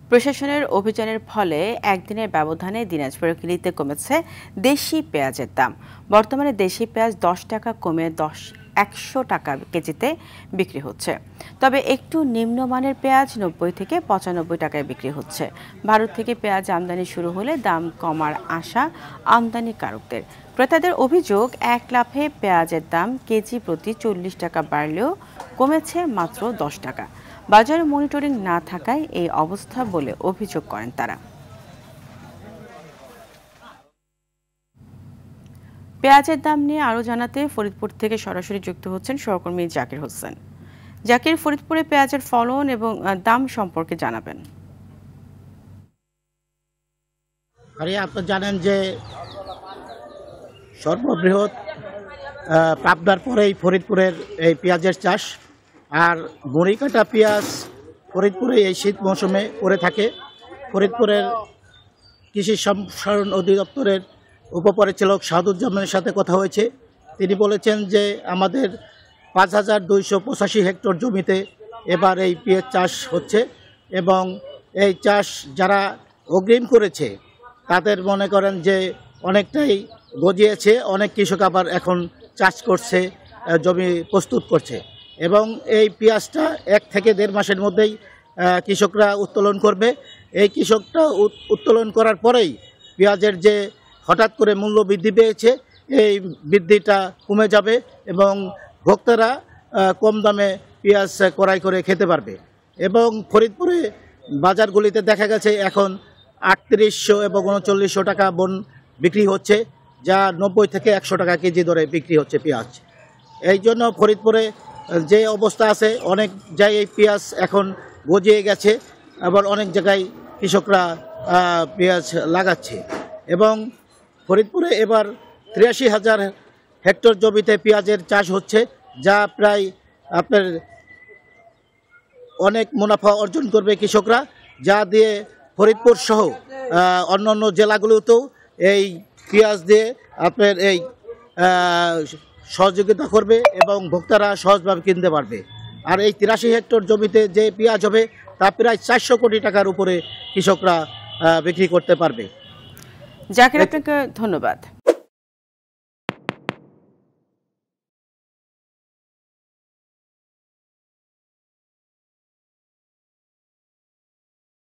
প্রশাসনের অভিযানের ফলে একদিনের ব্যবধানে দিনাজপুর কিলিতে কমেছে দেশি পেঁয়াজের দাম। বর্তমানে দেশি পেঁয়াজ 10 টাকা কমে 100 টাকা কেজিতে বিক্রি হচ্ছে। তবে একটু নিম্নমানের পেঁয়াজ 90 থেকে 95 টাকায় বিক্রি হচ্ছে। ভারত থেকে পেঁয়াজ আমদানি শুরু হলে দাম কমার আশা আমদানিকারকদের। ক্রেতাদের অভিযোগ, এক লাফে পেঁয়াজের দাম কেজি প্রতি 40 টাকা বাড়লেও কমেছে মাত্র 10 টাকা। বাজারে মনিটরিং না থাকায় এই অবস্থা বলে অভিযোগ করেন তারা। পেঁয়াজের দাম নিয়ে আরও জানাতে ফরিদপুর থেকে সরাসরি যুক্ত হচ্ছেন সহকর্মী জাকির হোসেন। জাকির, ফরিদপুরে পেঁয়াজের ফলন এবং দাম সম্পর্কে জানাবেন। আপনি জানেন যে সর্ববৃহৎ পাবনার পরেই ফরিদপুরের এই পেঁয়াজের চাষ, আর বড়িকাটা পেঁয়াজ ফরিদপুরে এই শীত মৌসুমে করে থাকে। ফরিদপুরের কৃষি সম্প্রসারণ অধিদপ্তরের উপপরিচালক শাহাদুজ্জামানের সাথে কথা হয়েছে। তিনি বলেছেন যে আমাদের 5285 হেক্টর জমিতে এবার এই পেঁয়াজ চাষ হচ্ছে এবং এই চাষ যারা অগ্রিম করেছে তাদের মনে করেন যে অনেকটাই গজিয়েছে। অনেক কৃষক আবার এখন চাষ করছে, জমি প্রস্তুত করছে এবং এই পেঁয়াজটা 1 থেকে 1.5 মাসের মধ্যেই কৃষকরা উত্তোলন করবে। এই কৃষকটা উত্তোলন করার পরেই পেঁয়াজের যে হঠাৎ করে মূল্য বৃদ্ধি পেয়েছে, এই বৃদ্ধিটা কমে যাবে এবং ভোক্তারা কম দামে পেঁয়াজ ক্রয় করে খেতে পারবে। এবং ফরিদপুরে বাজারগুলিতে দেখা গেছে এখন 3800 এবং 3900 টাকা বন বিক্রি হচ্ছে, যা 90 থেকে 100 টাকা কেজি দরে বিক্রি হচ্ছে পেঁয়াজ। এই জন্য ফরিদপুরে যে অবস্থা আছে, অনেক জায়গায় পেঁয়াজ এখন গজিয়ে গেছে, আবার অনেক জায়গায় কৃষকরা পেঁয়াজ লাগাচ্ছে এবং ফরিদপুরে এবার 83,000 হেক্টর জমিতে পেঁয়াজের চাষ হচ্ছে, যা প্রায় আপনার অনেক মুনাফা অর্জন করবে কৃষকরা, যা দিয়ে ফরিদপুর সহ অন্যান্য জেলাগুলোতেও এই পেঁয়াজ দিয়ে আপনার এই সহযোগিতা করবে এবং ভোক্তারা সহজভাবে কিনতে পারবে। আর এই 83 হেক্টর জমিতে যে পেঁয়াজ হবে তা প্রায় 400 কোটি টাকার উপরে কৃষকরা বিক্রি করতে পারবে। জাকির, আপনাকে ধন্যবাদ।